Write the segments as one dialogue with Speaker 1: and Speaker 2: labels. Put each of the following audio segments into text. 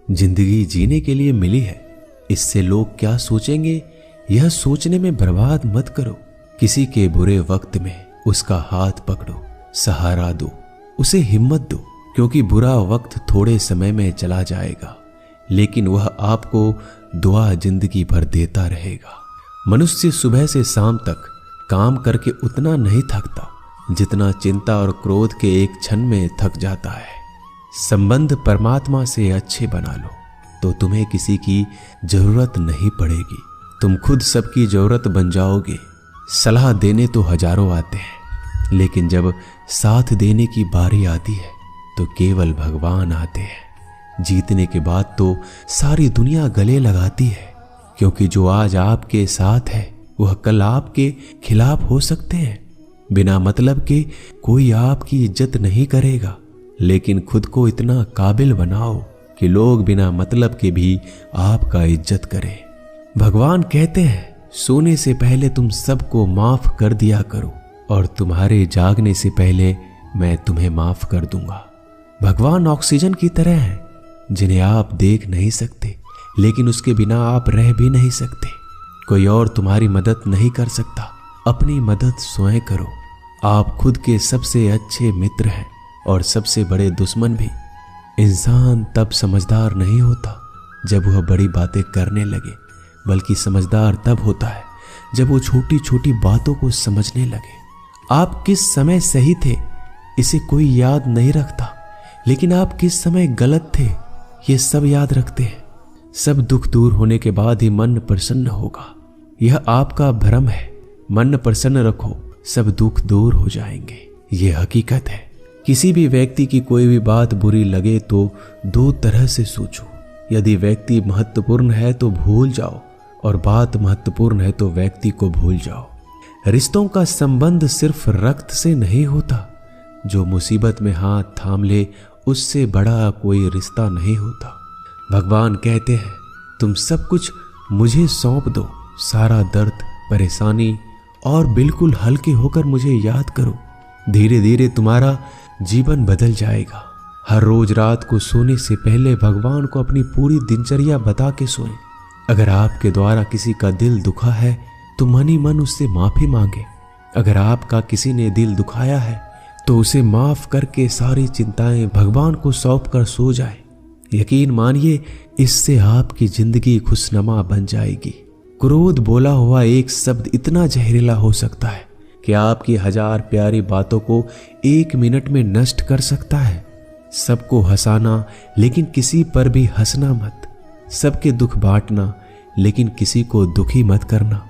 Speaker 1: जिंदगी जीने के लिए मिली है, इससे लोग क्या सोचेंगे यह सोचने में बर्बाद मत करो। किसी के बुरे वक्त में उसका हाथ पकड़ो, सहारा दो, उसे हिम्मत दो, क्योंकि बुरा वक्त थोड़े समय में चला जाएगा, लेकिन वह आपको दुआ जिंदगी भर देता रहेगा। मनुष्य सुबह से शाम तक काम करके उतना नहीं थकता जितना चिंता और क्रोध के एक क्षण में थक जाता है। संबंध परमात्मा से अच्छे बना लो तो तुम्हें किसी की जरूरत नहीं पड़ेगी, तुम खुद सबकी जरूरत बन जाओगे। सलाह देने तो हजारों आते हैं, लेकिन जब साथ देने की बारी आती है तो केवल भगवान आते हैं। जीतने के बाद तो सारी दुनिया गले लगाती है, क्योंकि जो आज आपके साथ है वह कल आपके खिलाफ हो सकते हैं। बिना मतलब के कोई आपकी इज्जत नहीं करेगा, लेकिन खुद को इतना काबिल बनाओ कि लोग बिना मतलब के भी आपका इज्जत करें। भगवान कहते हैं सोने से पहले तुम सबको माफ कर दिया करो और तुम्हारे जागने से पहले मैं तुम्हें माफ कर दूंगा। भगवान ऑक्सीजन की तरह है जिन्हें आप देख नहीं सकते, लेकिन उसके बिना आप रह भी नहीं सकते। कोई और तुम्हारी मदद नहीं कर सकता, अपनी मदद स्वयं करो। आप खुद के सबसे अच्छे मित्र हैं और सबसे बड़े दुश्मन भी। इंसान तब समझदार नहीं होता जब वह बड़ी बातें करने लगे, बल्कि समझदार तब होता है जब वो छोटी छोटी बातों को समझने लगे। आप किस समय सही थे इसे कोई याद नहीं रखता, लेकिन आप किस समय गलत थे ये सब याद रखते हैं। सब दुख दूर होने के बाद ही मन प्रसन्न होगा, यह आपका भ्रम है। मन प्रसन्न रखो, सब दुख दूर हो जाएंगे, ये हकीकत है। किसी भी व्यक्ति की कोई भी बात बुरी लगे तो दो तरह से सोचो। यदि व्यक्ति महत्वपूर्ण है तो भूल जाओ, और बात महत्वपूर्ण है तो व्यक्ति को भूल जाओ। रिश्तों का संबंध सिर्फ रक्त से नहीं होता, जो मुसीबत में हाथ थाम ले उससे बड़ा कोई रिश्ता नहीं होता। भगवान कहते हैं तुम सब कुछ मुझे सौंप दो, सारा दर्द परेशानी, और बिल्कुल हल्के होकर मुझे याद करो। धीरे धीरे तुम्हारा जीवन बदल जाएगा। हर रोज रात को सोने से पहले भगवान को अपनी पूरी दिनचर्या बता के सोएं। अगर आपके द्वारा किसी का दिल दुखा है तो मन ही मन उससे माफी मांगे। अगर आपका किसी ने दिल दुखाया है तो उसे माफ करके सारी चिंताएं भगवान को सौंप कर सो जाए। यकीन मानिए इससे आपकी जिंदगी खुशनुमा बन जाएगी। क्रोध बोला हुआ एक शब्द इतना जहरीला हो सकता है कि आपकी 1000 प्यारी बातों को 1 मिनट में नष्ट कर सकता है। सबको हंसाना लेकिन किसी पर भी हंसना मत। सबके दुख बांटना लेकिन किसी को दुखी मत करना।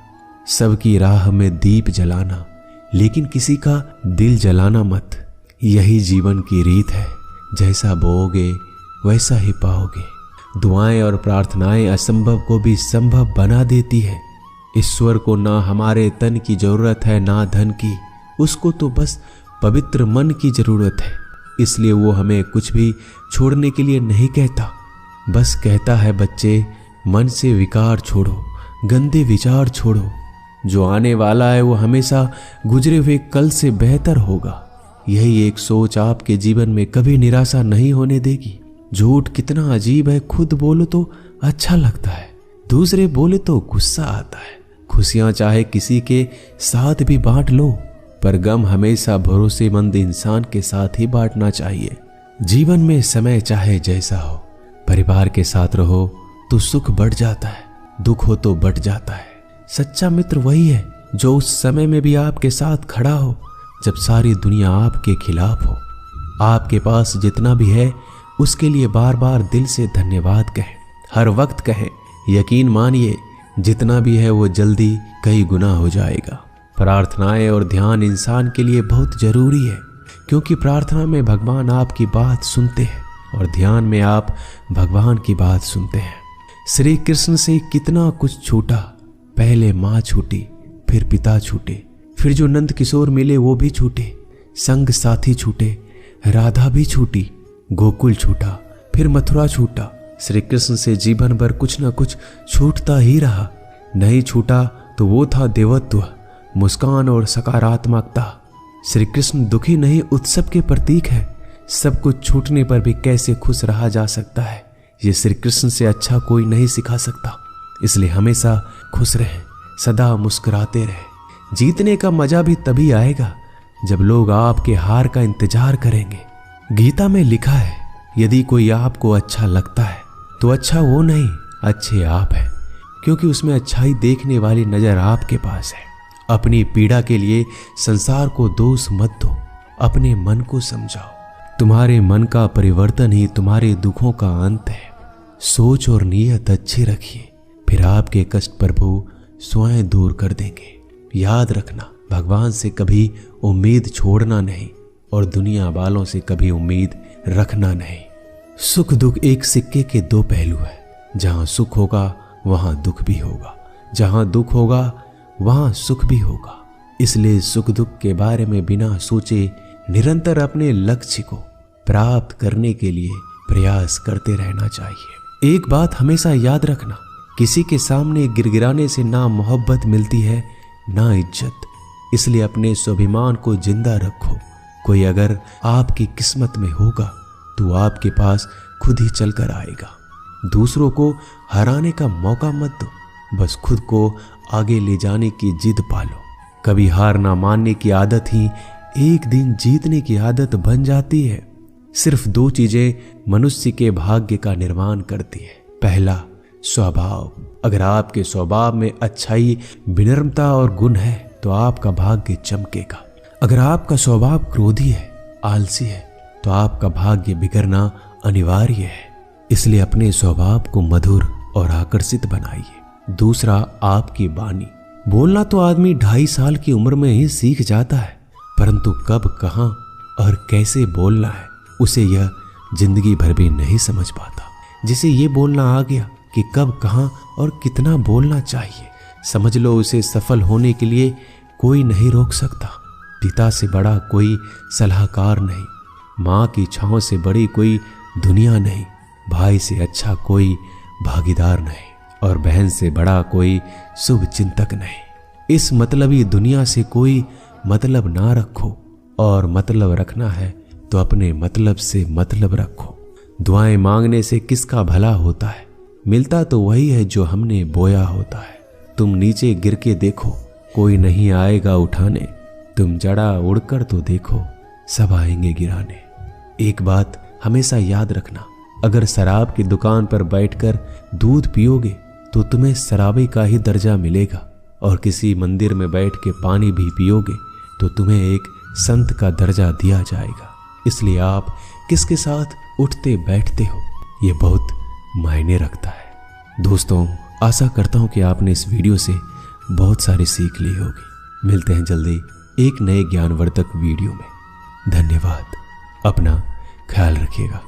Speaker 1: सबकी राह में दीप जलाना लेकिन किसी का दिल जलाना मत। यही जीवन की रीत है, जैसा बोओगे वैसा ही पाओगे। दुआएं और प्रार्थनाएं असंभव को भी संभव बना देती है। ईश्वर को ना हमारे तन की जरूरत है ना धन की, उसको तो बस पवित्र मन की जरूरत है। इसलिए वो हमें कुछ भी छोड़ने के लिए नहीं कहता, बस कहता है बच्चे मन से विकार छोड़ो, गंदे विचार छोड़ो। जो आने वाला है वो हमेशा गुजरे हुए कल से बेहतर होगा। यही एक सोच आपके जीवन में कभी निराशा नहीं होने देगी। झूठ कितना अजीब है, खुद बोलो तो अच्छा लगता है, दूसरे बोले तो गुस्सा आता है। खुशियां चाहे किसी के साथ भी बांट लो, पर गम हमेशा भरोसेमंद इंसान के साथ ही बांटना चाहिए। जीवन में समय चाहे जैसा हो, परिवार के साथ रहो तो सुख बढ़ जाता है, दुख हो तो बढ़ जाता है। सच्चा मित्र वही है जो उस समय में भी आपके साथ खड़ा हो जब सारी दुनिया आपके खिलाफ हो। आपके पास जितना भी है उसके लिए बार बार दिल से धन्यवाद कहें, हर वक्त कहें। यकीन मानिए जितना भी है वो जल्दी कई गुना हो जाएगा। प्रार्थनाएं और ध्यान इंसान के लिए बहुत जरूरी है, क्योंकि प्रार्थना में भगवान आपकी बात सुनते हैं और ध्यान में आप भगवान की बात सुनते हैं। श्री कृष्ण से कितना कुछ छूटा, पहले माँ छूटी, फिर पिता छूटे, फिर जो नंद किशोर मिले वो भी छूटे, संग साथी छूटे, राधा भी छूटी, गोकुल छूटा, फिर मथुरा छूटा। श्री कृष्ण से जीवन भर कुछ न कुछ छूटता ही रहा। नहीं छूटा तो वो था देवत्व, मुस्कान और सकारात्मकता। श्री कृष्ण दुखी नहीं उत्सव के प्रतीक है। सब कुछ छूटने पर भी कैसे खुश रहा जा सकता है ये श्री कृष्ण से अच्छा कोई नहीं सिखा सकता। इसलिए हमेशा खुश रहें, सदा मुस्कुराते रहें। जीतने का मजा भी तभी आएगा जब लोग आपके हार का इंतजार करेंगे। गीता में लिखा है, यदि कोई आपको अच्छा लगता है तो अच्छा वो नहीं, अच्छे आप हैं, क्योंकि उसमें अच्छाई देखने वाली नजर आपके पास है। अपनी पीड़ा के लिए संसार को दोष मत दो, अपने मन को समझाओ। तुम्हारे मन का परिवर्तन ही तुम्हारे दुखों का अंत है। सोच और नीयत अच्छी रखिए, फिर आपके कष्ट प्रभु स्वयं दूर कर देंगे। याद रखना, भगवान से कभी उम्मीद छोड़ना नहीं और दुनिया वालों से कभी उम्मीद रखना नहीं। सुख दुख एक सिक्के के दो पहलू है। जहां सुख होगा वहां दुख भी होगा, जहां दुख होगा वहां सुख भी होगा। इसलिए सुख दुख के बारे में बिना सोचे निरंतर अपने लक्ष्य को प्राप्त करने के लिए प्रयास करते रहना चाहिए। एक बात हमेशा याद रखना, किसी के सामने गिड़गिड़ाने से ना मोहब्बत मिलती है ना इज्जत। इसलिए अपने स्वाभिमान को जिंदा रखो। कोई अगर आपकी किस्मत में होगा तो आपके पास खुद ही चलकर आएगा। दूसरों को हराने का मौका मत दो, बस खुद को आगे ले जाने की जिद पालो। कभी हार ना मानने की आदत ही एक दिन जीतने की आदत बन जाती है। सिर्फ दो चीजें मनुष्य के भाग्य का निर्माण करती है। पहला, स्वभाव। अगर आपके स्वभाव में अच्छाई, विनम्रता और गुण है तो आपका भाग्य चमकेगा। अगर आपका स्वभाव क्रोधी है, आलसी है, तो आपका भाग्य बिगड़ना अनिवार्य है। इसलिए अपने स्वभाव को मधुर और आकर्षित बनाइए। दूसरा, आपकी वाणी। बोलना तो आदमी 2.5 साल की उम्र में ही सीख जाता है, परंतु कब, कहां और कैसे बोलना है उसे यह जिंदगी भर भी नहीं समझ पाता। जिसे ये बोलना आ गया कि कब, कहां और कितना बोलना चाहिए, समझ लो उसे सफल होने के लिए कोई नहीं रोक सकता। पिता से बड़ा कोई सलाहकार नहीं, माँ की छांव से बड़ी कोई दुनिया नहीं, भाई से अच्छा कोई भागीदार नहीं और बहन से बड़ा कोई शुभ चिंतक नहीं। इस मतलबी दुनिया से कोई मतलब ना रखो, और मतलब रखना है तो अपने मतलब से मतलब रखो। दुआएं मांगने से किसका भला होता है? मिलता तो वही है जो हमने बोया होता है। तुम नीचे गिर के देखो, कोई नहीं आएगा उठाने। तुम जड़ा उड़कर तो देखो, सब आएंगे गिराने। एक बात हमेशा याद रखना, अगर शराब की दुकान पर बैठकर दूध पियोगे तो तुम्हें शराबी का ही दर्जा मिलेगा, और किसी मंदिर में बैठ के पानी भी पियोगे तो तुम्हें एक संत का दर्जा दिया जाएगा। इसलिए आप किसके साथ उठते बैठते हो ये बहुत मायने रखता है। दोस्तों, आशा करता हूं कि आपने इस वीडियो से बहुत सारी सीख ली होगी। मिलते हैं जल्दी एक नए ज्ञानवर्धक वीडियो में। धन्यवाद। अपना ख्याल रखिएगा।